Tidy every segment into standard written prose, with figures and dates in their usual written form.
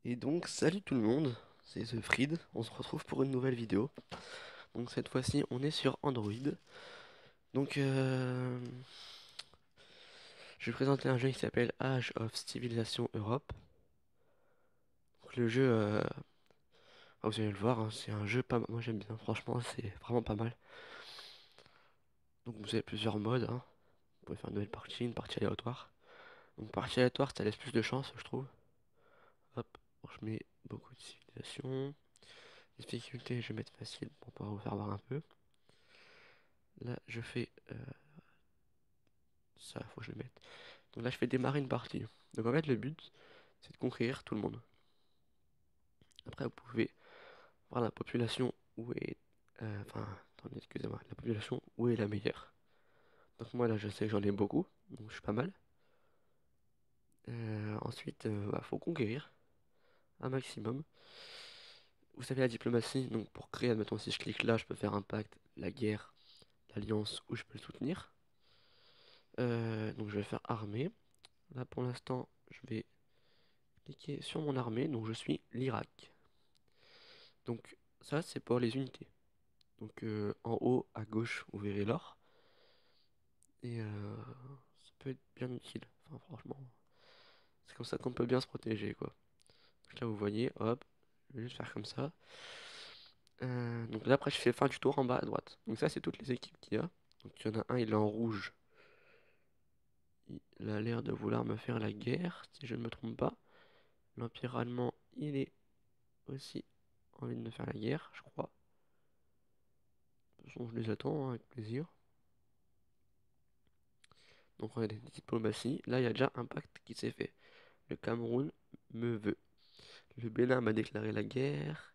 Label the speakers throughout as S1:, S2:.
S1: Et donc, salut tout le monde, c'est The Fried, on se retrouve pour une nouvelle vidéo. Donc cette fois-ci, on est sur Android. Donc, je vais présenter un jeu qui s'appelle Age of Civilization Europe. Donc, le jeu, vous allez le voir, hein, c'est un jeu pas mal, moi j'aime bien, franchement, c'est vraiment pas mal. Donc vous avez plusieurs modes, hein. Vous pouvez faire une nouvelle partie, une partie aléatoire. Donc partie aléatoire, ça laisse plus de chance, je trouve. Hop, bon, je mets beaucoup de civilisation. Difficulté, je vais mettre facile pour pouvoir vous faire voir un peu. Là, je fais ça, faut que je le mette. Donc là, je fais démarrer une partie. Donc en fait, le but, c'est de conquérir tout le monde. Après, vous pouvez voir la population où est... Enfin, attendez, excusez-moi. La population où est la meilleure. Donc moi, là, je sais que j'en ai beaucoup. Donc je suis pas mal. Ensuite, bah, faut conquérir un maximum. Vous savez, la diplomatie, donc pour créer, admettons, si je clique là, je peux faire un pacte, la guerre, l'alliance, ou je peux le soutenir. Donc je vais faire armée. Là, pour l'instant, je vais cliquer sur mon armée. Donc je suis l'Irak. Donc ça, c'est pour les unités. Donc en haut à gauche, vous verrez l'or. Et ça peut être bien utile. Enfin, franchement, c'est comme ça qu'on peut bien se protéger, quoi. Donc là, vous voyez, hop, je vais juste faire comme ça. Donc là, après, je fais fin du tour en bas à droite. Donc ça, c'est toutes les équipes qu'il y a. Donc il y en a un, il est en rouge. Il a l'air de vouloir me faire la guerre, si je ne me trompe pas. L'Empire allemand, il est aussi envie de me faire la guerre, je crois. De toute façon, je les attends, hein, avec plaisir. Donc on a des diplomaties. Là, il y a déjà un pacte qui s'est fait. Le Cameroun me veut. Le Bénin m'a déclaré la guerre.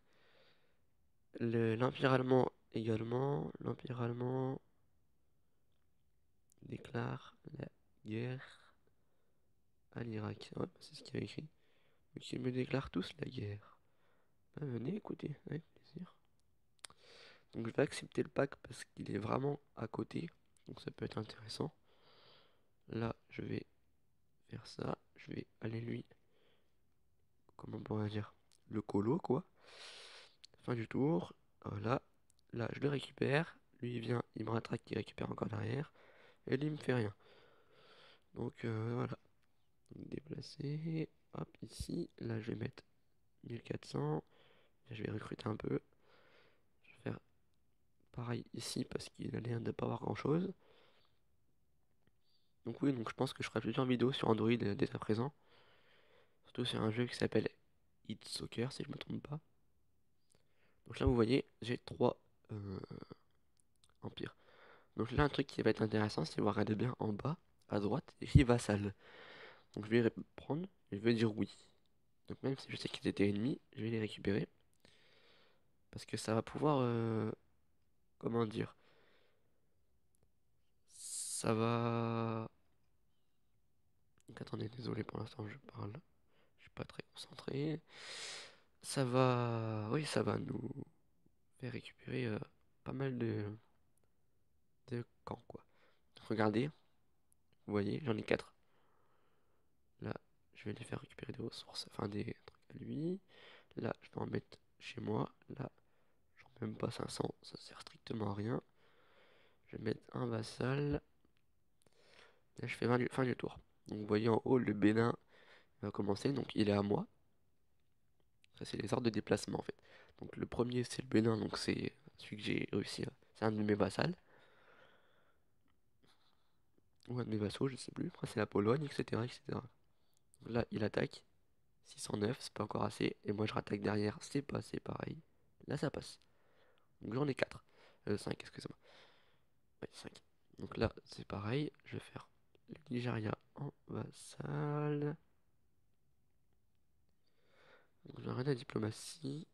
S1: L'Empire allemand également. L'Empire allemand déclare la guerre à l'Irak. Ouais, bah, c'est ce qu'il y a écrit. Donc ils me déclarent tous la guerre. Bah, venez écoutez, avec plaisir. Donc je vais accepter le pacte parce qu'il est vraiment à côté. Donc ça peut être intéressant. Là, je vais faire ça. Je vais aller lui, comment on pourrait dire, le colo quoi. Fin du tour. Voilà. Là, je le récupère. Lui, il vient, il me rattrape, il récupère encore derrière. Et lui, il me fait rien. Donc, voilà. Donc, déplacer. Hop, ici. Là, je vais mettre 1400. Là, je vais recruter un peu. Je vais faire pareil ici parce qu'il a l'air de pas avoir grand-chose. Donc, oui, donc je pense que je ferai plusieurs vidéos sur Android dès à présent. Surtout sur un jeu qui s'appelle Hit Soccer, si je me trompe pas. Donc là, vous voyez, j'ai trois empires. Donc là, un truc qui va être intéressant, c'est vous regardez bien en bas, à droite, écrit vassal. Donc je vais prendre, et je vais dire oui. Donc même si je sais qu'ils étaient ennemis, je vais les récupérer. Parce que ça va pouvoir, comment dire, ça va... Donc attendez, désolé pour l'instant, je parle, je suis pas très concentré. Ça va, oui, ça va nous faire récupérer pas mal de camps, quoi. Donc, regardez, vous voyez, j'en ai 4. Là, je vais les faire récupérer des ressources, enfin des trucs à lui. Là, je peux en mettre chez moi. Là, j'en ai même pas 500, ça sert strictement à rien. Je vais mettre un vassal. Là, je fais fin du tour. Donc, vous voyez en haut, le Bénin va commencer. Donc, il est à moi. Ça, c'est les ordres de déplacement, en fait. Donc, le premier, c'est le Bénin. Donc, c'est celui que j'ai réussi à... C'est un de mes vassals. Ou un de mes vassaux, je sais plus. Après, c'est la Pologne, etc., etc. Donc, là, il attaque. 609, c'est pas encore assez. Et moi, je rattaque derrière. C'est pas assez pareil. Là, ça passe. Donc, j'en ai 4. 5, excusez-moi. Ouais, 5. Donc là, c'est pareil. Je vais faire le Nigeria en vassal. Donc j'aurai la diplomatie.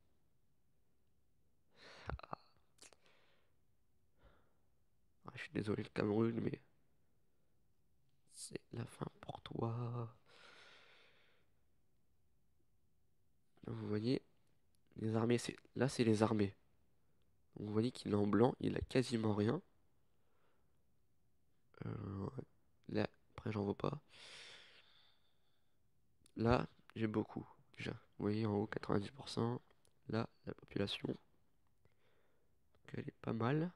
S1: Ah, je suis désolé le Cameroun, mais c'est la fin pour toi. Là, vous voyez, les armées, c'est là, c'est les armées. Donc, vous voyez qu'il est en blanc, il a quasiment rien. Ouais. Là, après, j'en vois pas. Là, j'ai beaucoup. Déjà, vous voyez en haut 90%. Là, la population, donc elle est pas mal.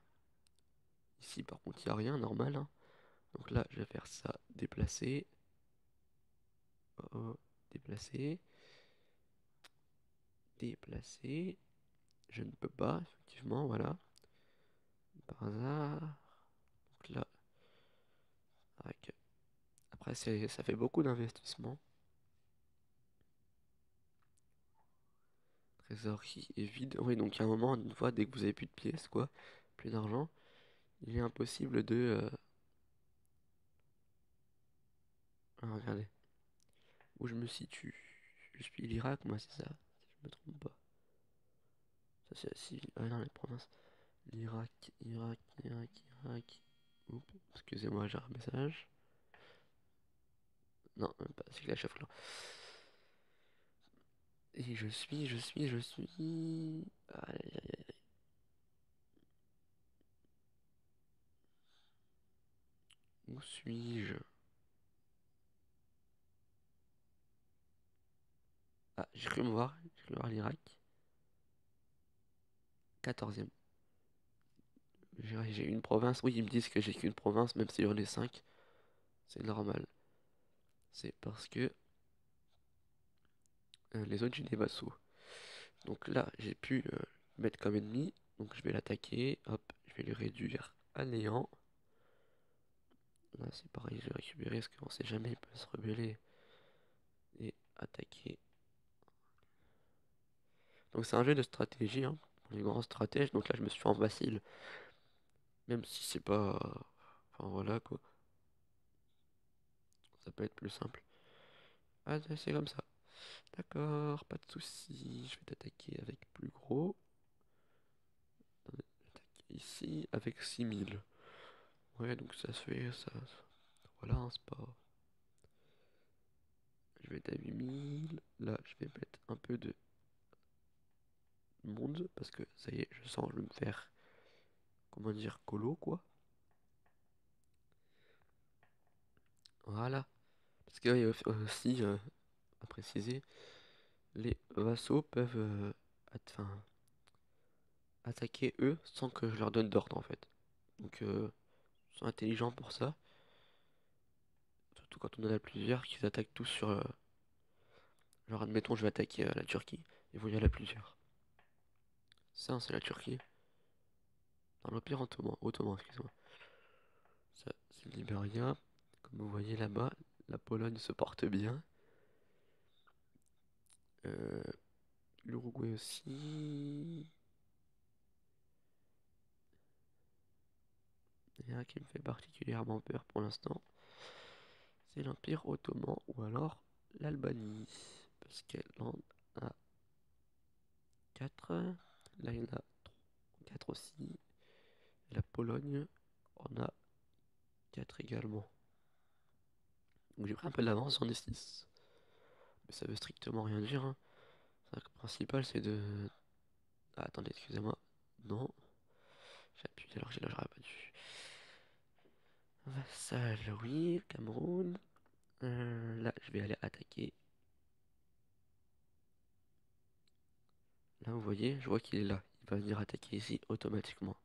S1: Ici, par contre, il n'y a rien, normal, hein. Donc là, je vais faire ça, déplacer. Oh, oh, déplacer. Déplacer. Je ne peux pas, effectivement, voilà. Par hasard. Donc là, avec... Après, ça fait beaucoup d'investissement. Trésorerie est vide. Oui, donc il y a un moment, une fois, dès que vous avez plus de pièces, quoi, plus d'argent, il est impossible de... Ah, regardez, où je me situe. Je suis l'Irak, moi, c'est ça, si je me trompe pas. Ça, c'est la civile. Ah non, les provinces. L'Irak, Irak, Irak, Irak. Oups, excusez-moi, j'ai un message. Non, même pas, c'est Clash of Clans. Et je suis... Aïe, aïe, aïe. Où suis-je? Ah, j'ai cru me voir l'Irak. 14e. J'ai une province. Oui, ils me disent que j'ai qu'une province, même si j'en ai 5. C'est normal. C'est parce que les autres, j'ai des vassaux. Donc là, j'ai pu mettre comme ennemi. Donc je vais l'attaquer. Hop, je vais le réduire à néant. Là, c'est pareil, je vais récupérer parce qu'on sait jamais, il peut se rebeller et attaquer. Donc c'est un jeu de stratégie, hein, pour les grands stratèges. Donc là, je me suis fait en facile. Même si c'est pas... Enfin voilà quoi. Ça peut être plus simple. Ah, c'est comme ça. D'accord, pas de souci. Je vais t'attaquer avec plus gros. J'attaque ici avec 6000. Ouais, donc ça se fait ça. Voilà, hein, c'est pas. Je vais être à 8000. Là, je vais mettre un peu de monde. Parce que ça y est, je sens que je vais me faire. Comment dire, colo quoi. Voilà. Parce que aussi, à préciser, les vassaux peuvent enfin, attaquer eux sans que je leur donne d'ordre en fait. Donc, ils sont intelligents pour ça. Surtout quand on en a plusieurs qui attaquent tous sur. Genre, admettons, je vais attaquer la Turquie. Ils vont y aller à plusieurs. Ça, c'est la Turquie. Dans l'Empire ottoman, excuse-moi. Ça, c'est le Libéria. Comme vous voyez là-bas, la Pologne se porte bien. Euh, L'Uruguay aussi. Il y a un qui me fait particulièrement peur pour l'instant. C'est l'Empire ottoman ou alors l'Albanie. Parce qu'elle en a 4. Là, il y en a 4 aussi. La Pologne en a 4 également. Donc j'ai pris un peu de l'avance, j'en ai 6. Mais ça veut strictement rien dire, hein. Le principal, c'est de... Ah, attendez, excusez-moi. Non. J'appuie alors que là, j'aurais pas dû. Vassal, oui, Cameroun. Là, je vais aller attaquer. Là, vous voyez, je vois qu'il est là. Il va venir attaquer ici automatiquement.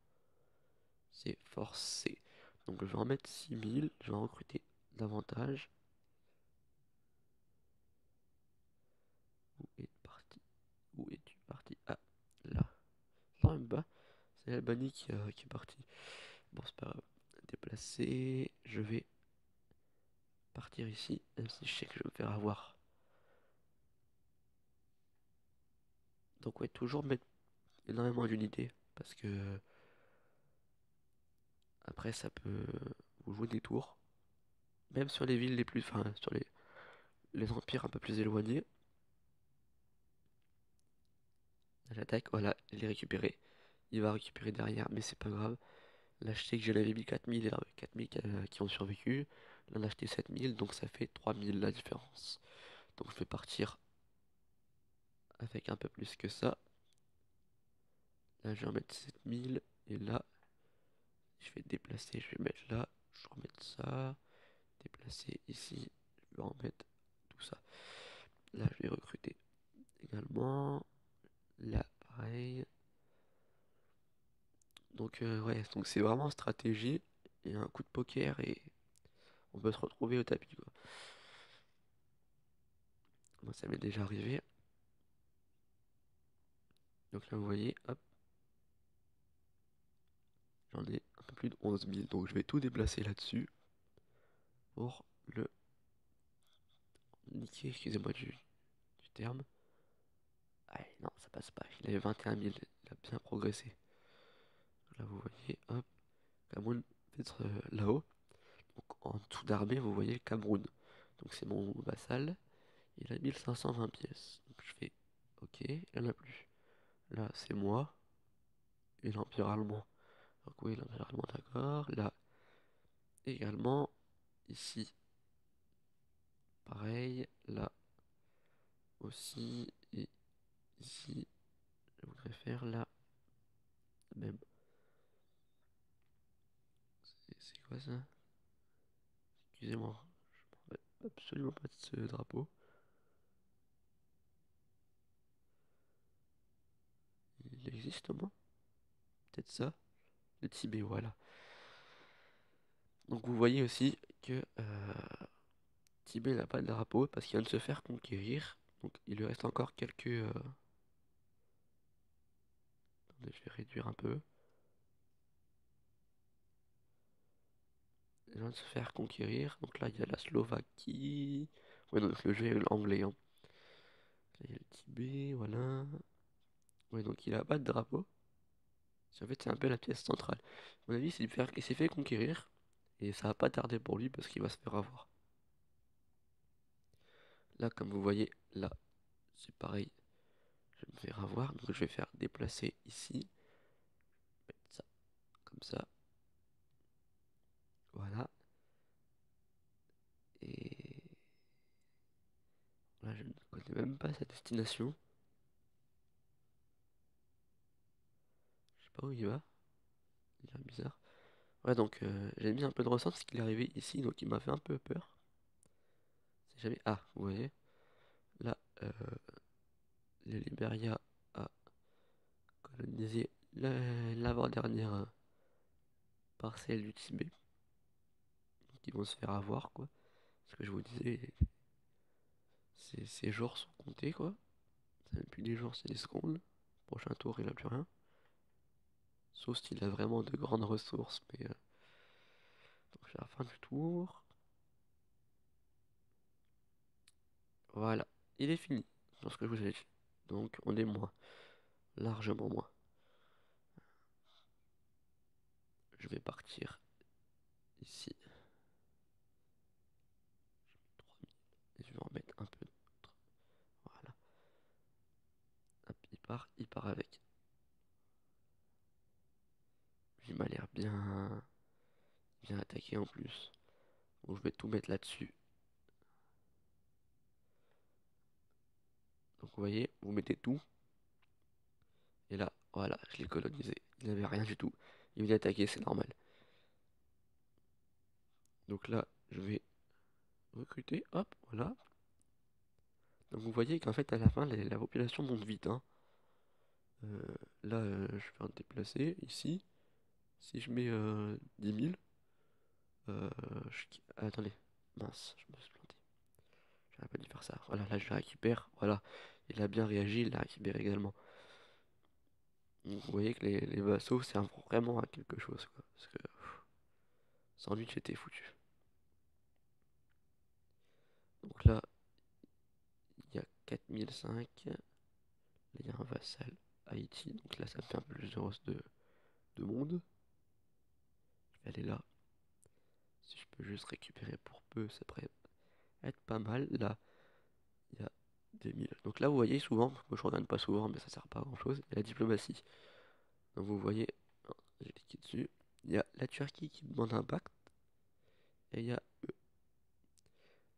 S1: C'est forcé. Donc, je vais en mettre 6000. Je vais en recruter davantage. Où est parti? Où es-tu parti? Ah, là. Non, même pas. C'est l'Albanie qui est parti. Bon, c'est pas grave. Déplacer. Je vais partir ici, même si je sais que je vais me faire avoir. Donc, ouais, toujours mettre énormément d'unités. Parce que après, ça peut vous jouer des tours. Même sur les villes les plus. Enfin, sur les empires un peu plus éloignés. J'attaque, voilà, il est récupéré. Il va récupérer derrière, mais c'est pas grave. Là, je sais que j'en avais mis 4000 et 4000 qui ont survécu. Là, on a acheté 7000, donc ça fait 3000 la différence. Donc je vais partir avec un peu plus que ça. Là, je vais en mettre 7000. Et là, je vais déplacer, je vais mettre là. Je vais remettre ça. Déplacer ici. Je vais en mettre tout ça. Là, je vais recruter. Donc, ouais, donc c'est vraiment stratégie et un coup de poker et on peut se retrouver au tapis, quoi. Moi, ça m'est déjà arrivé. Donc là, vous voyez, hop, j'en ai un peu plus de 11 000. Donc, je vais tout déplacer là-dessus pour le niquer, excusez-moi du terme. Ah, non, ça passe pas. Il avait 21 000. Il a bien progressé. Là, vous voyez, hop, Cameroun peut être là-haut. Donc, en dessous d'armée, vous voyez le Cameroun. Donc, c'est mon vassal. Il a 1520 pièces. Donc, je fais OK, il n'y en a plus. Là, c'est moi et l'Empire allemand. Donc, oui, l'Empire allemand, d'accord. Là, également. Ici, pareil. Là aussi. Et ici, je voudrais faire là même. C'est quoi ça? Excusez-moi. Je me rappelle absolument pas de ce drapeau. Il existe au moins? Peut-être ça? Le Tibet, voilà. Donc vous voyez aussi que Tibet n'a pas de drapeau parce qu'il vient de se faire conquérir. Donc il lui reste encore quelques... Attendez, je vais réduire un peu. Il vient de se faire conquérir. Donc là, il y a la Slovaquie. Ouais, donc le jeu est anglais, hein. Là, il y a le Tibet, voilà. Ouais, donc il a pas de drapeau. En fait, c'est un peu la pièce centrale. À mon avis, il s'est fait conquérir. Et ça va pas tarder pour lui parce qu'il va se faire avoir. Là, comme vous voyez, là, c'est pareil. Je vais me faire avoir. Donc je vais faire déplacer ici. Mettre ça comme ça. Voilà. Et là, je ne connais même pas sa destination. Je sais pas où il va. Il est bizarre. Ouais, donc j'ai mis un peu de ressort parce qu'il est arrivé ici. Donc il m'a fait un peu peur. C'est jamais... Ah, vous voyez. Là, le Liberia a colonisé l'avant-dernière parcelle du Tibet. Donc ils vont se faire avoir, quoi. Ce que je vous disais, ces jours sont comptés, quoi. Ça fait plus des jours, c'est des secondes. Prochain tour, il a plus rien. Sauf s'il a vraiment de grandes ressources. Mais donc c'est la fin du tour. Voilà, il est fini. C'est ce que je vous ai dit. Donc on est moins, largement moins. Je vais partir ici. Et je vais en mettre un peu d'autre. Voilà. Hop, il part avec. Il m'a l'air bien attaqué en plus. Donc je vais tout mettre là-dessus. Donc vous voyez, vous mettez tout. Et là, voilà, je l'ai colonisé. Il n'avait rien du tout. Il venait attaquer, c'est normal. Donc là, je vais recruter. Hop, voilà. Donc vous voyez qu'en fait, à la fin, la population monte vite, hein. Là, je vais en déplacer ici. Si je mets 10 000, attendez, mince, je me suis planté. J'aurais pas dû faire ça. Voilà, là je la récupère. Voilà, il a bien réagi, il la récupère également. Donc, vous voyez que les vassaux servent vraiment à quelque chose, quoi. Parce que sans lui, j'étais foutu. Donc là, il y a 4005. Là, il y a un vassal Haïti. Donc là, ça me fait un peu plus de monde. Je vais aller là. Si je peux juste récupérer pour peu, ça pourrait être pas mal. Là, il y a 2000. Donc là, vous voyez souvent, moi je regarde pas souvent, mais ça sert pas à grand chose. Il y a la diplomatie. Donc vous voyez, oh, j'ai cliqué dessus. Il y a la Turquie qui demande un pacte. Et il y a eux,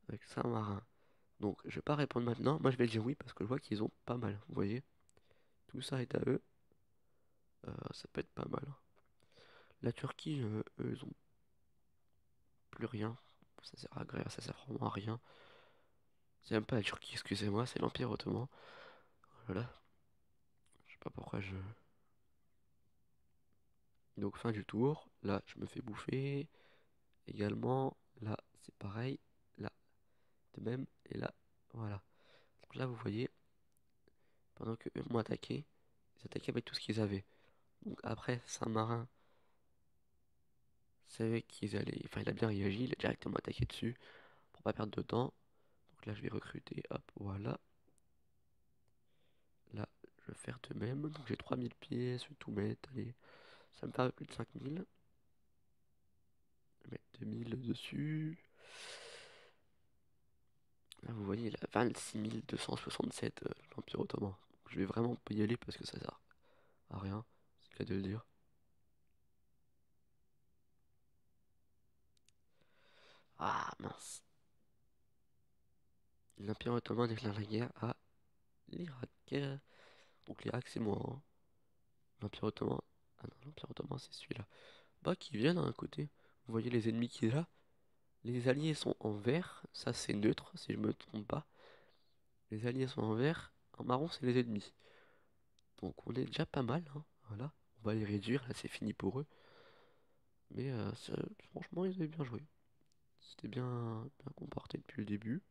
S1: avec Saint-Marin. Donc je vais pas répondre maintenant. Moi je vais dire oui parce que je vois qu'ils ont pas mal. Vous voyez, tout ça est à eux. Ça peut être pas mal. La Turquie, eux, ils ont plus rien. Ça sert à rien, ça sert vraiment à rien. C'est même pas la Turquie, excusez-moi, c'est l'Empire ottoman. Voilà. Je sais pas pourquoi je. Donc fin du tour, là je me fais bouffer. Également, là c'est pareil. Là, de même, et là, voilà. Donc là vous voyez, pendant que eux m'ont attaqué, ils attaquaient avec tout ce qu'ils avaient. Donc après, Saint-Marin savait qu'ils allaient. Enfin, il a bien réagi, il a directement attaqué dessus pour pas perdre de temps. Donc là, je vais recruter, hop, voilà. Là, je vais faire de même. Donc j'ai 3000 pièces, je vais tout mettre. Allez, ça me fait un peu plus de 5000. Je vais mettre 2000 dessus. Là, vous voyez, il a 26 267 l'Empire Ottoman. Je vais vraiment pas y aller parce que ça sert à rien, c'est le cas de le dire. Ah mince. L'Empire Ottoman déclare la guerre à l'Irak. Donc l'Irak c'est moi, hein. L'Empire Ottoman. Ah non, l'Empire Ottoman c'est celui-là. Bah qui vient d'un côté. Vous voyez les ennemis qu'il a. Les alliés sont en vert, ça c'est neutre si je me trompe pas. Les alliés sont en vert, en marron c'est les ennemis. Donc on est déjà pas mal, hein. Voilà. On va les réduire, là c'est fini pour eux. Mais franchement ils avaient bien joué. C'était bien comporté depuis le début.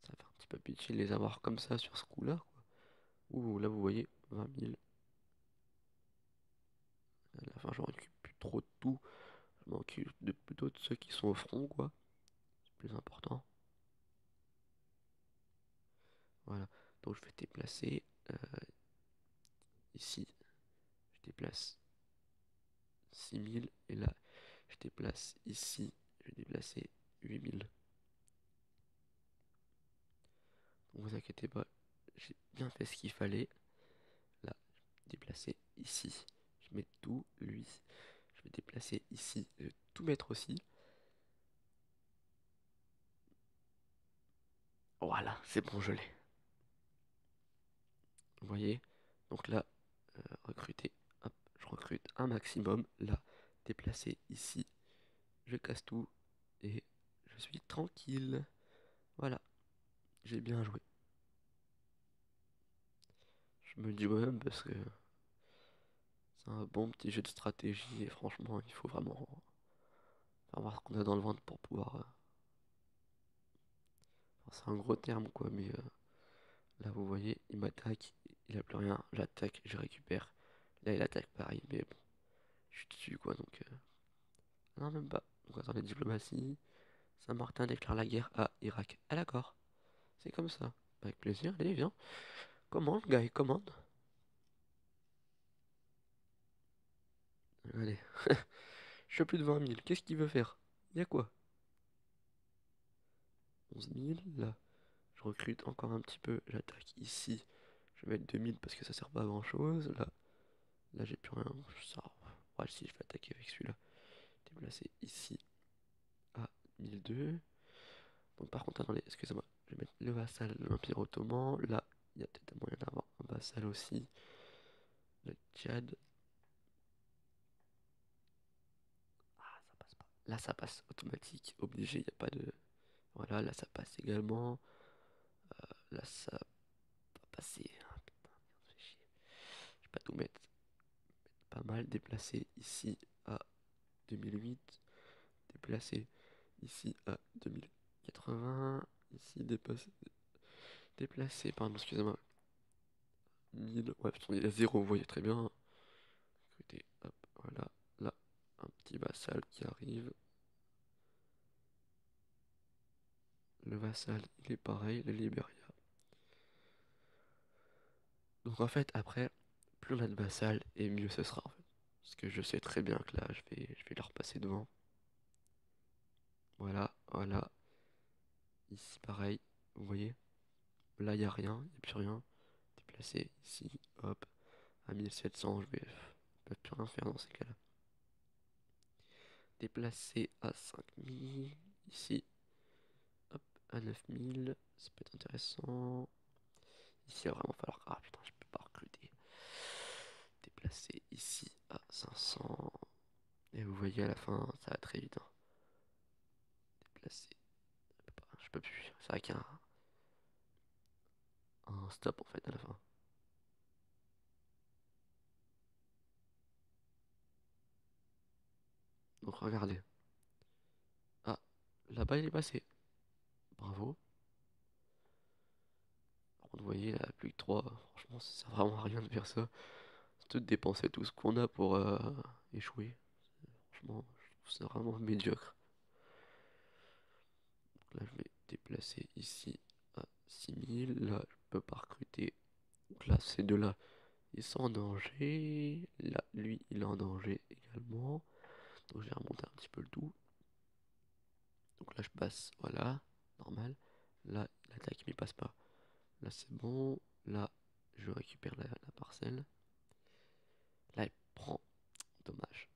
S1: Ça fait un petit peu pitié de les avoir comme ça sur ce coup-là, quoi. Ouh, là vous voyez, 20 000. À la fin, je m'occupe plus trop de tout. Je m'occupe plutôt de ceux qui sont au front, quoi. C'est plus important. Voilà. Donc je vais déplacer ici. Je déplace 6000. Et là, je déplace ici. Je vais déplacer 8000. Donc vous inquiétez pas. J'ai bien fait ce qu'il fallait. Là, je vais déplacer ici. Je mets tout, lui. Je vais déplacer ici. Je vais tout mettre aussi. Voilà, c'est bon, je l'ai. Vous voyez? Donc là, recruter. Hop, je recrute un maximum. Là, déplacer ici. Je casse tout. Et je suis tranquille. Voilà, j'ai bien joué. Je me dis moi-même parce que c'est un bon petit jeu de stratégie. Et franchement, il faut vraiment savoir ce qu'on a dans le ventre pour pouvoir. Enfin, c'est un gros terme quoi, mais là vous voyez, il m'attaque. Il a plus rien. J'attaque, je récupère. Là, il attaque pareil, mais bon, je suis dessus quoi donc. Non, même pas. Donc attendez, diplomatie. Saint-Martin déclare la guerre à Irak. Ah d'accord, c'est comme ça. Avec plaisir, allez, viens. Commande, gars, commande. Allez, je suis à plus de 20 000. Qu'est-ce qu'il veut faire? Y a quoi? 11 000, là. Je recrute encore un petit peu. J'attaque ici. Je vais mettre 2000 parce que ça sert pas à grand chose. Là j'ai plus rien. Ça... Ouais, si, je vais attaquer avec celui-là. Déplacer ici à 1002. Donc par contre, attendez, excusez-moi. Je vais mettre le vassal de l'Empire Ottoman. Là, il y a peut-être un moyen d'avoir un vassal aussi. Le Tchad. Ah, ça passe pas. Là, ça passe automatique, obligé, il n'y a pas de... Voilà, là, ça passe également. Là, ça va passer. Ah, putain, merde, fait chier. Je vais pas tout mettre. Pas mal. Déplacer ici à 2008. Déplacer ici à 2080. Ici, déplacer, pardon, excusez-moi. 1000. Ouais, putain, il est à 0, vous voyez très bien. Écoutez, hop, voilà. Là, un petit vassal qui arrive. Le vassal, il est pareil, le Liberia. Donc en fait, après, plus on a de vassal, et mieux ce sera en fait. Parce que je sais très bien que là, je vais leur passer devant. Voilà, voilà. Ici, pareil, vous voyez. Là, il n'y a rien, il n'y a plus rien. Déplacer ici, hop. À 1700, je peux plus rien faire dans ces cas-là. Déplacer à 5000, ici, hop, à 9000. Ça peut être intéressant. Ici, il va vraiment falloir... Ah putain, je peux pas recruter. Déplacer ici à 500. Et vous voyez à la fin, ça va très vite, hein. Déplacer. Je peux plus. C'est vrai qu'il y a un stop en fait à la fin. Donc regardez. Ah, là-bas il est passé. Bravo. Par contre, vous voyez, là, plus que 3. Franchement, ça sert vraiment à rien de faire ça. C'est tout de dépenser tout ce qu'on a pour échouer. Franchement, je trouve ça vraiment médiocre. Donc là, je vais déplacer ici à 6000. Là, je peux pas recruter. Donc là, ces deux-là, ils sont en danger. Là, lui, il est en danger également. Donc je vais remonter un petit peu le tout. Donc là, je passe, voilà, normal. Là, il attaque, mais il passe pas. Là, c'est bon. Là, je récupère la parcelle. Là, il prend. Dommage.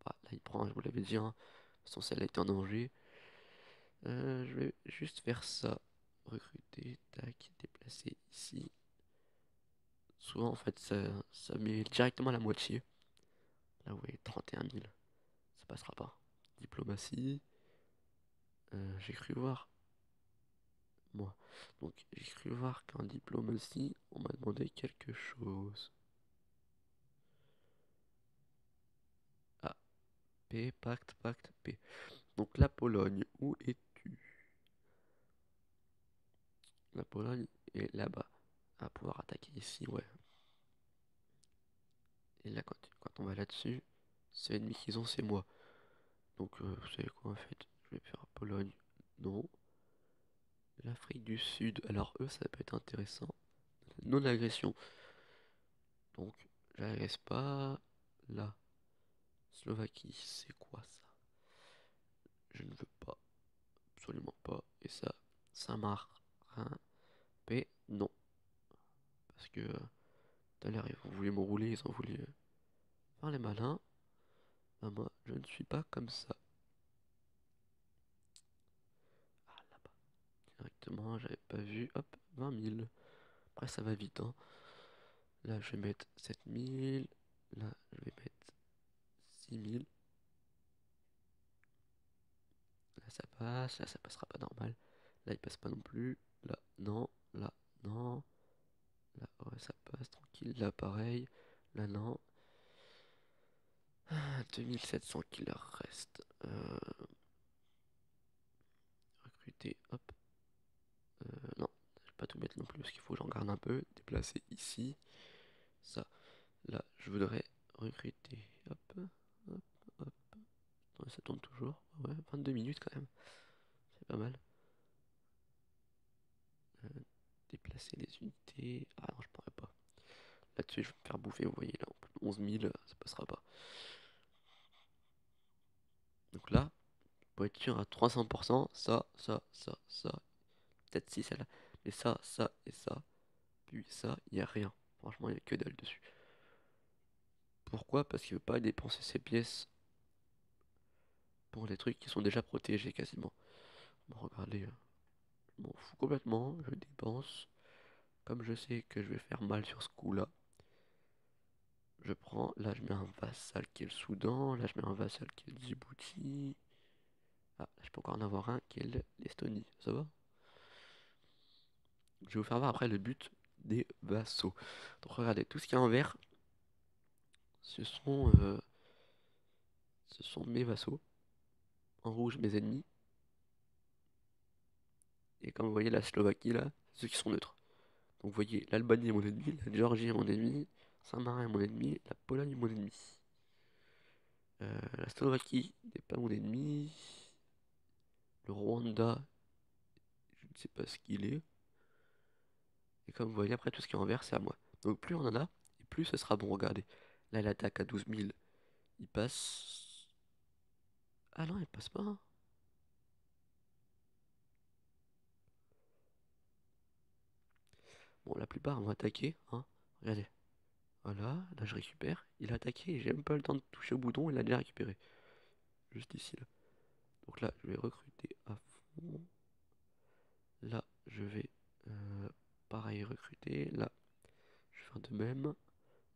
S1: Bah, là, il prend, je vous l'avais dit, hein. De toute façon, celle-là est en danger. Je vais juste faire ça. Recruter, tac, déplacer ici. Souvent, en fait, ça met directement la moitié. Là, vous voyez, 31 000. Ça passera pas. Diplomatie. J'ai cru voir. Moi. Donc, j'ai cru voir qu'en diplomatie, on m'a demandé quelque chose. Ah, P, pacte, pacte, P. Donc, la Pologne, où es-tu? La Pologne est là-bas. À pouvoir attaquer ici, ouais. Et là, quand on va là-dessus, c'est l'ennemi qu'ils ont, c'est moi. Donc, vous savez quoi, en fait? Je vais faire Pologne. Non. L'Afrique du Sud. Alors, eux, ça peut être intéressant. Non-agression. Donc, j'agresse pas. Là. Slovaquie, c'est quoi ça? Je ne veux pas. Absolument pas. Et ça, Saint-Marin. P, non. Parce que tout à l'heure, ils ont voulu m'enrouler, ils ont voulu faire les malins. Ben, moi, je ne suis pas comme ça. Ah, là-bas. Directement, j'avais pas vu. Hop, 20 000. Après, ça va vite, hein. Là, je vais mettre 7 000. Là, je vais mettre 6 000. Là, ça passe. Là, ça passera pas normal. Là, il passe pas non plus. Là, non. Là, non. Là, ouais, ça passe tranquille. Là, pareil. Là, non. 2700 qu'il leur reste. Recruter. Hop. Non, je vais pas tout mettre non plus parce qu'il faut que j'en garde un peu. Déplacer ici. Ça. Là, je voudrais recruter. Hop. Hop. Hop. Attends, ça tourne toujours. Ouais, 22 minutes quand même. C'est pas mal. Euh, déplacer les unités. Ah non, je pourrais pas. Là-dessus, je vais me faire bouffer, vous voyez, là, 11 000, ça passera pas. Donc là, pour être sûr à 300%, ça, peut-être si celle-là, mais ça et ça, puis ça, il n'y a rien. Franchement, il n'y a que dalle dessus. Pourquoi? Parce qu'il veut pas dépenser ses pièces pour des trucs qui sont déjà protégés quasiment. Bon, regardez, je m'en fous complètement, je dépense. Comme je sais que je vais faire mal sur ce coup-là, je prends, là je mets un vassal qui est le Soudan, là je mets un vassal qui est le Djibouti. Ah, là, je peux encore en avoir un qui est l'Estonie, ça va? Je vais vous faire voir après le but des vassaux. Donc regardez, tout ce qui est en vert, ce sont, euh, ce sont mes vassaux. En rouge, mes ennemis. Et comme vous voyez, la Slovaquie, là, c'est ceux qui sont neutres. Donc vous voyez, l'Albanie est mon ennemi, la Géorgie est mon ennemi, Saint-Marin est mon ennemi, la Pologne est mon ennemi. La Slovaquie n'est pas mon ennemi. Le Rwanda, je ne sais pas ce qu'il est. Et comme vous voyez, après, tout ce qui est en vert, c'est à moi. Donc plus on en a, et plus ce sera bon. Regardez, là, il attaque à 12 000. Il passe... Ah non, il passe pas, hein. Bon, la plupart vont attaquer, hein. Regardez. Voilà, là je récupère. Il a attaqué et j'ai même pas le temps de toucher au bouton, il a déjà récupéré. Juste ici, là. Donc là, je vais recruter à fond. Là, je vais pareil recruter. Là, je vais faire de même.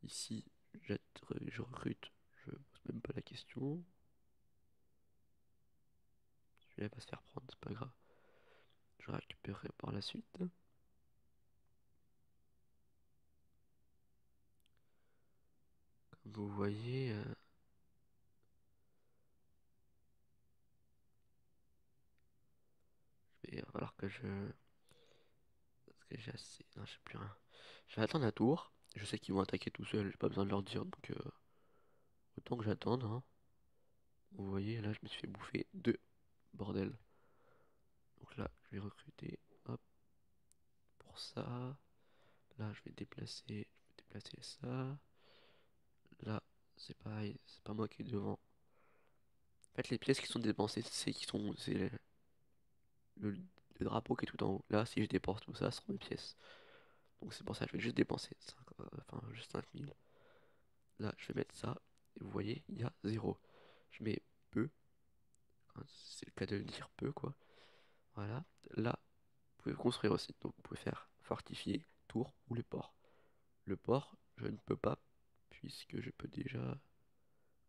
S1: Ici, je recrute. Je pose même pas la question. Celui-là va se faire prendre, c'est pas grave. Je récupérerai par la suite. Comme vous voyez. il va falloir que je... Parce que j'ai assez... Non, j'ai plus rien. Je vais attendre la tour. Je sais qu'ils vont attaquer tout seuls, j'ai pas besoin de leur dire, donc autant que j'attende, hein. Vous voyez, là, je me suis fait bouffer deux. Bordel. Donc là, je vais recruter, hop, pour ça. Là, je vais déplacer ça. Là, c'est pareil, c'est pas moi qui est devant. En fait, les pièces qui sont dépensées, c'est le, le drapeau qui est tout en haut. Là, si je dépense tout ça, ce seront mes pièces. Donc c'est pour ça que je vais juste dépenser enfin, juste 5000. Là, je vais mettre ça. Et vous voyez, il y a zéro. Je mets peu. Hein, c'est le cas de le dire peu, quoi. Voilà. Là, vous pouvez construire aussi. Donc vous pouvez faire fortifier, tour ou le port. Le port, je ne peux pas, puisque je peux déjà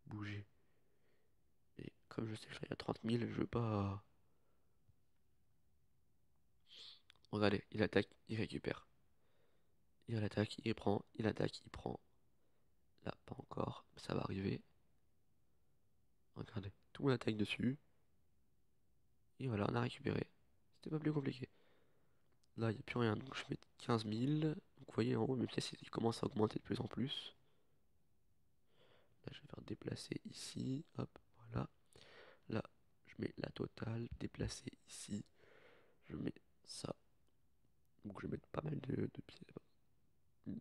S1: bouger. Et comme je sais que je suis à 30 000, je veux pas... Regardez, il attaque, il récupère. Il attaque, il prend, il attaque, il prend. Là, pas encore, mais ça va arriver. Regardez, tout le monde attaque dessus. Et voilà, on a récupéré. C'était pas plus compliqué. Là, il n'y a plus rien, donc je mets 15 000. Donc vous voyez, en haut, mes pièces, ils commencent à augmenter de plus en plus. Là, je vais faire déplacer ici. Hop, voilà. Là, je mets la totale. Déplacer ici. Je mets ça. Donc je vais mettre pas mal de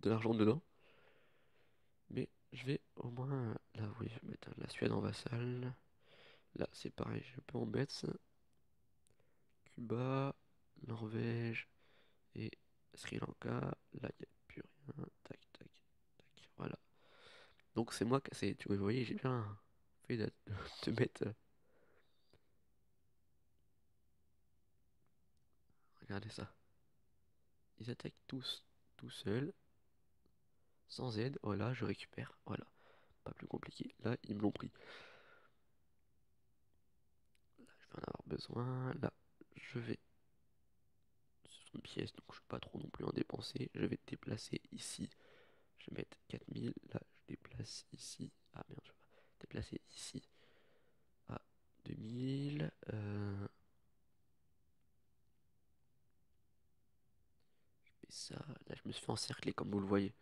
S1: l'argent dedans. Mais je vais au moins... Là, oui, je vais mettre la Suède en vassal. Là, c'est pareil, je peux en mettre Cuba, Norvège et Sri Lanka. Là, il n'y a plus rien. Tac, tac, tac. Voilà. Donc c'est moi qui... Vous voyez, j'ai bien fait de mettre... Regardez ça. Ils attaquent tous tout seuls, sans aide. Voilà, je récupère. Voilà. Pas plus compliqué. Là, ils me l'ont pris. Là, je vais en avoir besoin. Là, je vais... Ce sont des pièces, donc je ne vais pas trop non plus en dépenser. Je vais déplacer ici. Je vais mettre 4000. Là, je déplace ici. Ah merde, je vais pas déplacer ici à 2000. Je fais ça. Là, je me suis fait encercler comme vous le voyez.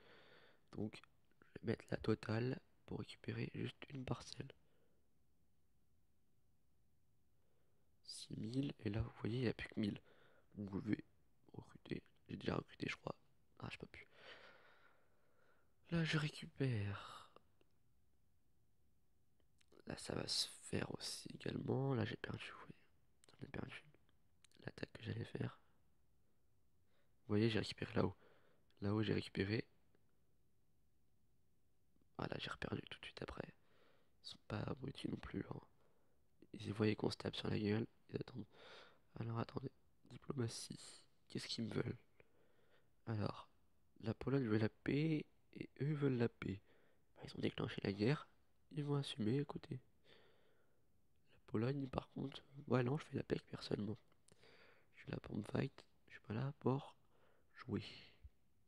S1: Donc, je vais mettre la totale pour récupérer juste une parcelle. 6000. Et là, vous voyez, il n'y a plus que 1000. Donc, je vais recruter. J'ai déjà recruté, je crois. Ah, je peux plus. Là, je récupère. Là, ça va se faire aussi également. Là, j'ai perdu. Oui, j'en ai perdu. L'attaque que j'allais faire. Vous voyez, j'ai récupéré là-haut. Là-haut, j'ai récupéré. Voilà, j'ai reperdu tout de suite après. Ils sont pas abrutis non plus, hein. Ils voyaient qu'on se tape sur la gueule. Ils attendent. Alors, attendez. Diplomatie. Qu'est-ce qu'ils me veulent? Alors, la Pologne veut la paix et eux veulent la paix. Bah, ils ont déclenché la guerre. Ils vont assumer, écoutez. La Pologne, par contre, ouais, non, je fais la paix avec personne, moi. Je suis là pour me fight. Je suis pas là pour jouer.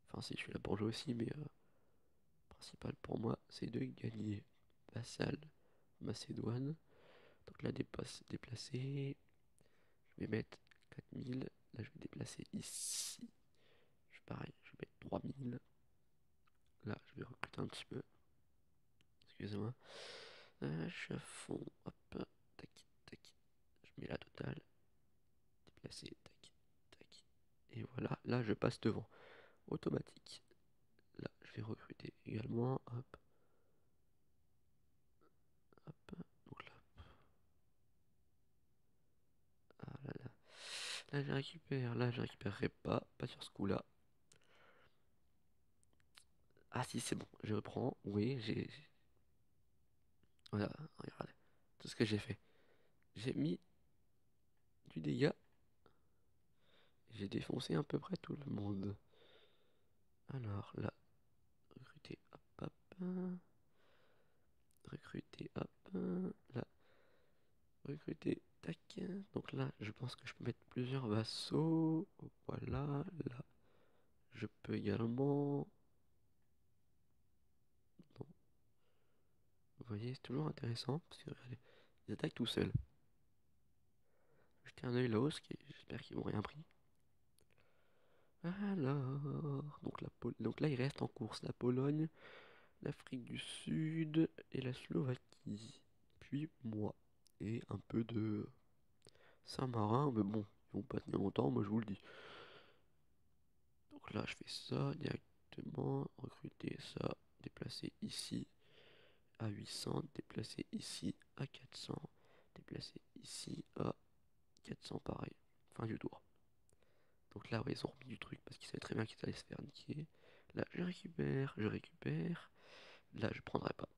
S1: Enfin, si, je suis là pour jouer aussi, mais principal pour moi, c'est de gagner. Vassal, Macédoine. Donc là, déplacer. Je vais mettre 4000. Là, je vais déplacer ici. Je pareil, je vais mettre 3000. Là, je vais recruter un petit peu. Excusez-moi. Je suis à fond. Hop, tac, tac. Je mets la totale. Déplacer, tac, tac. Et voilà, là, je passe devant. Automatique. Là, je vais recruter également. Hop, hop. Donc là, ah là là. Là, je récupère. Là, je récupérerai pas. Pas sur ce coup-là. Ah si, c'est bon. Je reprends. Oui, Voilà, regardez. Tout ce que j'ai fait. J'ai mis du dégât. J'ai défoncé à peu près tout le monde. Alors là, recruter, hop, hop, recruter, hop, là, recruter, tac. Donc là, je pense que je peux mettre plusieurs vassaux. Voilà, là, je peux également... Non, vous voyez, c'est toujours intéressant, parce que regardez, ils attaquent tout seuls. jeter un œil là-haut, j'espère qu'ils m'ont rien pris. Alors, donc là il reste en course la Pologne, l'Afrique du Sud et la Slovaquie. Puis moi. Et un peu de Saint-Marin, mais bon, ils vont pas tenir longtemps, moi je vous le dis. Donc là je fais ça directement, recruter ça, déplacer ici à 800, déplacer ici à 400, déplacer ici à 400 pareil. Fin du tour. Donc là, ouais, ils ont remis du truc parce qu'ils savaient très bien qu'ils allaient se faire niquer. Là, je récupère, je récupère. Là, je prendrai pas.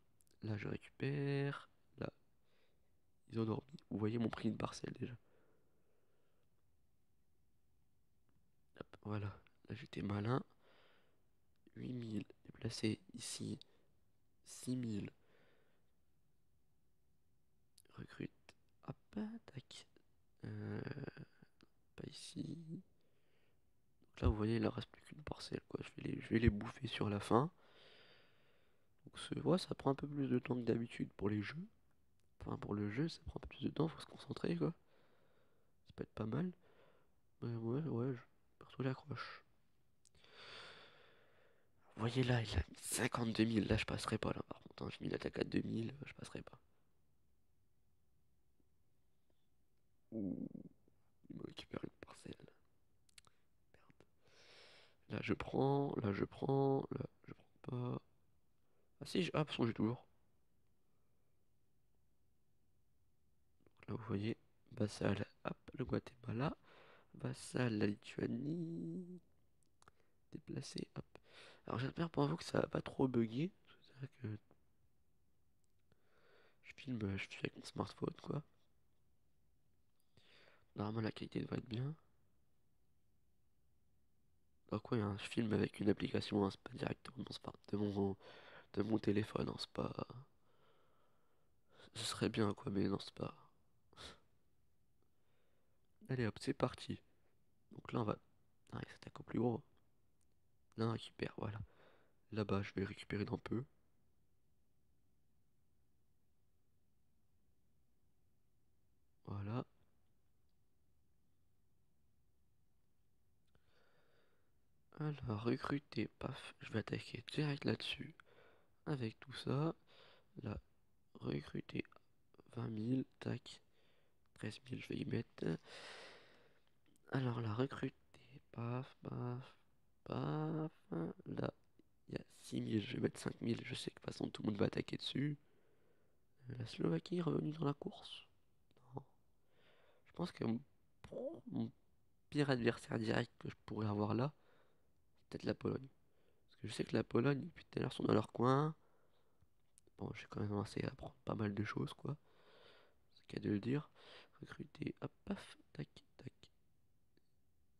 S1: Là, je récupère. Là, ils ont dormi. Vous voyez mon prix de parcelle déjà. Hop, voilà. Là, j'étais malin. 8000 déplacé ici. 6000. Recrute. Hop, tac. Pas ici. Donc là, vous voyez, il ne reste plus qu'une parcelle, quoi. Je vais les bouffer sur la fin. Donc, ouais, ça prend un peu plus de temps que d'habitude pour les jeux. Enfin, pour le jeu, ça prend un peu plus de temps, faut se concentrer, quoi. Ça peut être pas mal. Mais ouais, perso, j'accroche. Vous voyez là, il a mis 52 000. Là, je passerai pas, là, par contre. Hein. J'ai mis l'attaque à 2000, je passerai pas. Ouh, il me récupère une parcelle. Merde. Là, je prends, là, je prends, là, je prends pas. Ah si, ah, parce que j'ai toujours. Là, vous voyez, vassal, hop, le Guatemala. Vassal, la Lituanie. Déplacé, hop. Alors, j'espère pour vous que ça va pas trop bugger. C'est vrai que je filme avec mon smartphone, quoi. Normalement, la qualité devrait être bien. Bah quoi, je filme avec une application, hein, c'est pas directement de mon téléphone, hein, c'est pas... Ce serait bien, quoi, mais non, c'est pas... Allez, hop, c'est parti. Donc là, on va... Ah, il s'attaque au plus gros. Là, on récupère, voilà. Là-bas, je vais récupérer d'un peu. Voilà. Alors, recruter, paf, je vais attaquer direct là-dessus. Avec tout ça, là, recruter 20 000, tac. 13 000, je vais y mettre. Alors là, recruter, paf, paf, paf. Là, il y a 6 000, je vais mettre 5 000. Je sais que de toute façon, tout le monde va attaquer dessus. La Slovaquie est revenue dans la course. Non. Je pense que mon pire adversaire direct que je pourrais avoir là, c'est peut-être la Pologne. Parce que je sais que la Pologne, depuis tout à l'heure, sont dans leur coin. Bon, j'ai quand même commencé à apprendre pas mal de choses, quoi. C'est le cas de le dire. Recruter, hop, paf, tac, tac.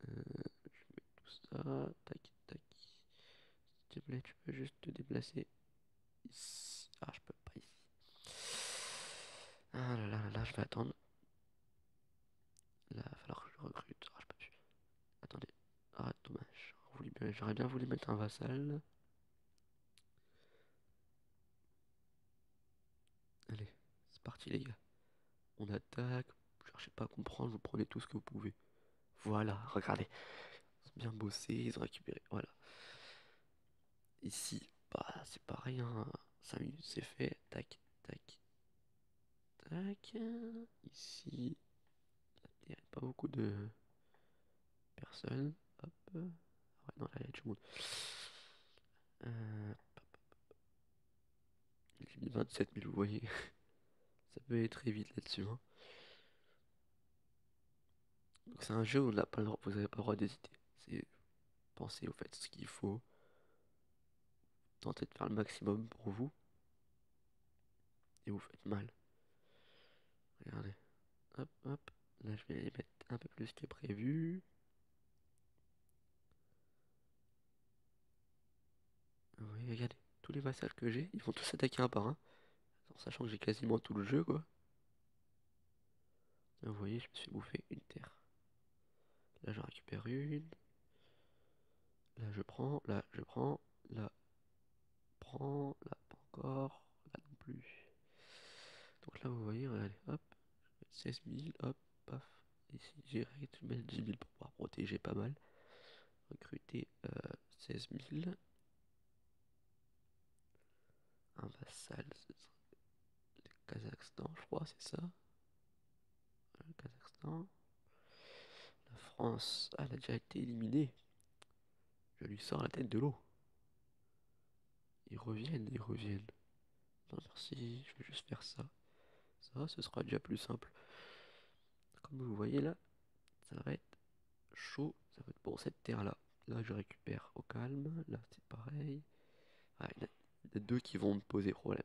S1: Je mets tout ça, tac, tac. S'il te plaît, tu peux juste te déplacer ici. Ah, je peux pas ici. Ah là là là là, je vais attendre. Là, il va falloir que je recrute. Ah, je peux plus. Attendez. Ah, dommage. J'aurais bien voulu mettre un vassal. Allez, c'est parti les gars. On attaque. Cherchez pas à comprendre, vous prenez tout ce que vous pouvez. Voilà, regardez. Ils ont bien bossé, ils ont récupéré. Voilà. Ici, bah c'est pareil, hein. 5 minutes c'est fait. Tac, tac, tac. Ici, il n'y a pas beaucoup de personnes. Hop. Ah ouais, non, là, il y a tout le monde. Euh, j'ai mis 27 000, vous voyez. Ça peut aller très vite là-dessus, hein. Donc c'est un jeu où vous n'avez pas le droit d'hésiter. C'est penser au fait ce qu'il faut. Tenter de faire le maximum pour vous. Et vous faites mal. Regardez. Hop, hop. Là, je vais les mettre un peu plus que prévu. Oui, regardez. Tous les vassals que j'ai, ils vont tous attaquer un par un. En sachant que j'ai quasiment tout le jeu, quoi. Là, vous voyez, je me suis bouffé une terre. Là, j'en récupère une. Là, je prends. Là, je prends. Là, prends. Là, pas encore. Là, non plus. Donc là, vous voyez, regardez. Hop. 16 000. Hop. Paf. Ici. direct, je mets 10 000 pour pouvoir protéger pas mal. Recruter 16 000. Un vassal, ce sera le Kazakhstan, je crois, c'est ça. Le Kazakhstan. La France, elle a déjà été éliminée. Je lui sors la tête de l'eau. Ils reviennent, ils reviennent. Non, merci, je vais juste faire ça. Ça, ce sera déjà plus simple. Comme vous voyez là, ça va être chaud. Ça va être pour cette terre-là. Là, je récupère au calme. Là, c'est pareil. Ah, il y a deux qui vont me poser problème.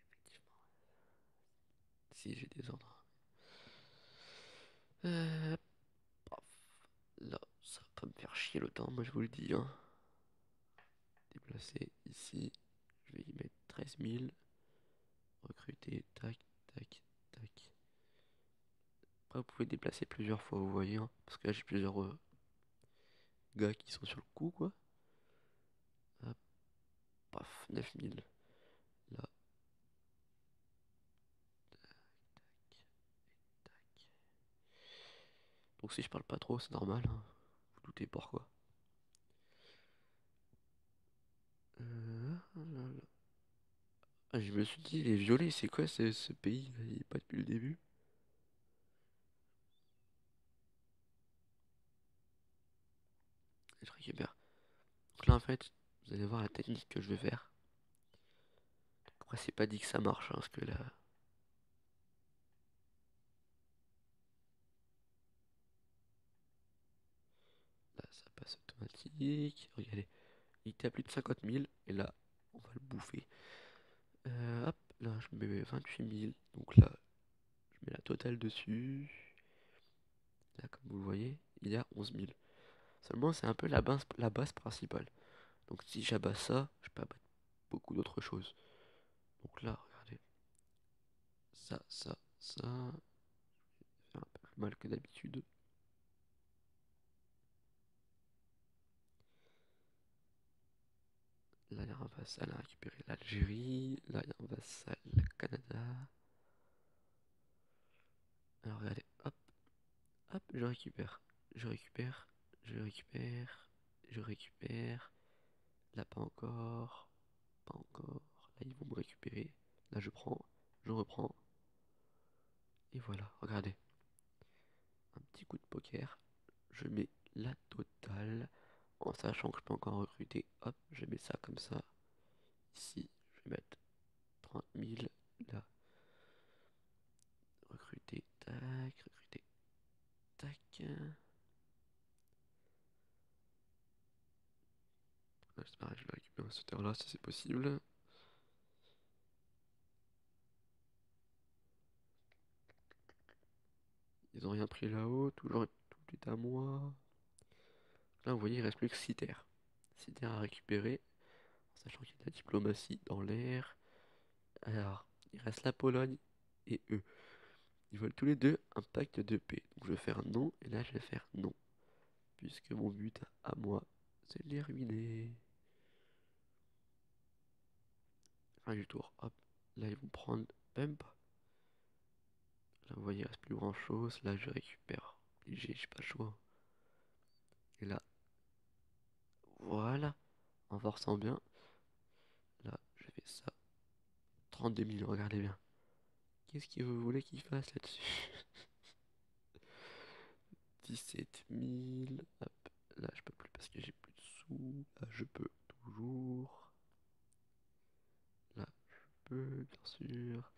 S1: Effectivement. Si j'ai des ordres. Euh, paf. Là, ça va pas me faire chier le temps, moi je vous le dis, hein. Déplacer ici. Je vais y mettre 13 000. Recruter, tac, tac, tac. Après, vous pouvez déplacer plusieurs fois, vous voyez, hein, parce que là, j'ai plusieurs gars qui sont sur le coup, quoi. Hop, paf, 9 000. Là, tac, tac. Donc si je parle pas trop, c'est normal, hein. Vous doutez pourquoi. Ah là là. Ah, je me suis dit, les violets, c'est quoi ce pays? Il est pas depuis le début. Je récupère. Donc là, en fait, vous allez voir la technique que je vais faire. Après, c'est pas dit que ça marche, hein, parce que là, ça passe automatique. Regardez, il était à plus de 50 000, et là, on va le bouffer. Hop, là, je mets 28 000. Donc là, je mets la totale dessus. Là, comme vous le voyez, il y a 11 000. Seulement, c'est un peu la base principale. Donc si j'abats ça, je peux abattre beaucoup d'autres choses. Donc là, regardez. Ça. Fait un peu plus mal que d'habitude. Là, il y a un vassal à récupérer l'Algérie. Là, il y a un vassal le Canada. Alors regardez, hop, hop, je récupère. Je récupère. Je récupère. Je récupère. Là, pas encore. Pas encore. Là, ils vont me récupérer. Là, je prends. Je reprends. Et voilà, regardez. Un petit coup de poker. Je mets la totale. En sachant que je peux encore recruter. Hop, je mets ça comme ça. Ici, je vais mettre 30 000. Là, recruter. Tac, recruter. Tac. Là, c'est pareil, je vais récupérer ce terre là si c'est possible. Ils ont rien pris là-haut. Toujours tout est à moi. Là, vous voyez, il reste plus que 6 terres. 6 terres à récupérer. En sachant qu'il y a de la diplomatie dans l'air. Alors, il reste la Pologne et eux. Ils veulent tous les deux un pacte de paix. Donc je vais faire non, et là je vais faire non. Puisque mon but à moi, c'est de les ruiner. Fin du tour, hop. Là ils vont prendre, même pas. Là vous voyez, il reste plus grand chose. Là je récupère. J'ai pas le choix. Et là, voilà. En forçant bien. Là, je fais ça. 32 000, regardez bien. Qu'est-ce que vous voulez qu'il fasse là-dessus? 17 000. Hop. Là je peux plus parce que j'ai plus de sous. Là je peux toujours. Là je peux, bien sûr.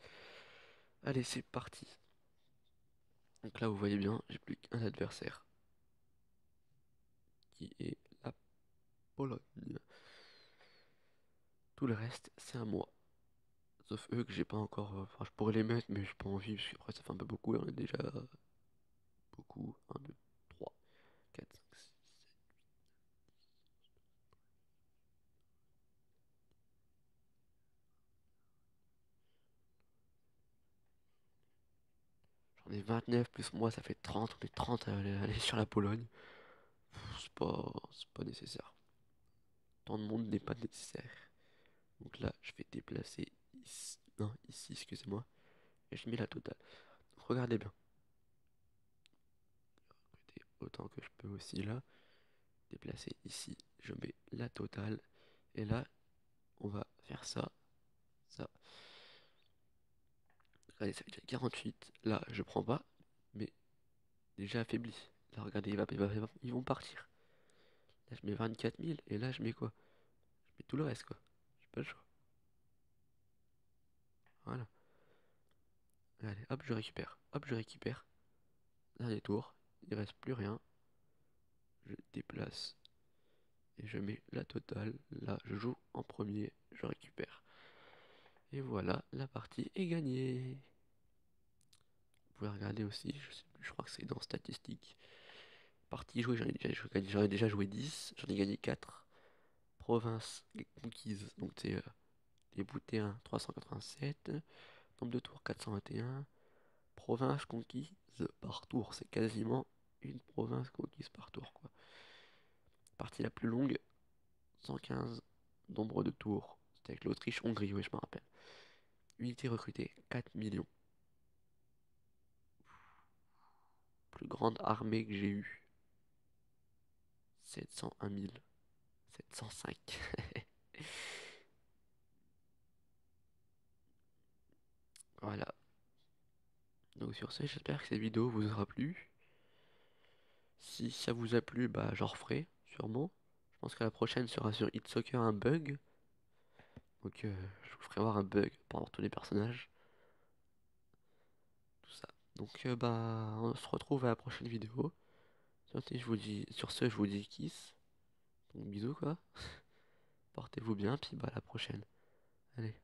S1: Allez, c'est parti. Donc là, vous voyez bien, j'ai plus qu'un adversaire, qui est la Pologne. Tout le reste, c'est à moi. Sauf eux que j'ai pas encore... Enfin, je pourrais les mettre, mais j'ai pas envie, parce qu'après, ça fait un peu beaucoup, et on est déjà beaucoup. Un, 2, 3, 4, 5, 6, 7. J'en ai 29, plus moi, ça fait 30. On est 30 à aller sur la Pologne. C'est pas nécessaire. Tant de monde n'est pas nécessaire. Donc là, je vais déplacer ici. Non, ici, excusez-moi. Et je mets la totale. Donc, regardez bien. Recruter autant que je peux aussi là. Déplacer ici, je mets la totale. Et là, on va faire ça, ça. Regardez, ça fait déjà 48. Là, je prends pas, mais déjà affaibli. Là, regardez, ils vont partir. Là, je mets 24 000. Et là, je mets quoi? Je mets tout le reste, quoi. J'ai pas le choix. Voilà. Allez, hop, je récupère. Hop, je récupère. Dernier tour. Il reste plus rien. Je déplace. Et je mets la totale. Là, je joue en premier. Je récupère. Et voilà, la partie est gagnée. Vous pouvez regarder aussi, je sais plus, je crois que c'est dans statistiques. Partie jouée, j'en ai déjà joué 10, j'en ai gagné 4. Province conquise, donc c'est les boutés 387. Nombre de tours 421. Province conquise par tour, c'est quasiment une province conquise par tour, quoi. Partie la plus longue, 115. Nombre de tours, c'était avec l'Autriche-Hongrie, oui, je me rappelle. Unité recrutée, 4 millions. Plus grande armée que j'ai eue, 701 000. 705. Voilà. Donc sur ce, j'espère que cette vidéo vous aura plu. Si ça vous a plu, bah j'en referai, sûrement. Je pense que la prochaine sera sur Hit Soccer un bug. Donc je vous ferai voir un bug pendant tous les personnages. Tout ça. Donc bah on se retrouve à la prochaine vidéo. Sur ce, je vous dis kiss. Donc bisous quoi. Portez-vous bien, puis bah à la prochaine. Allez.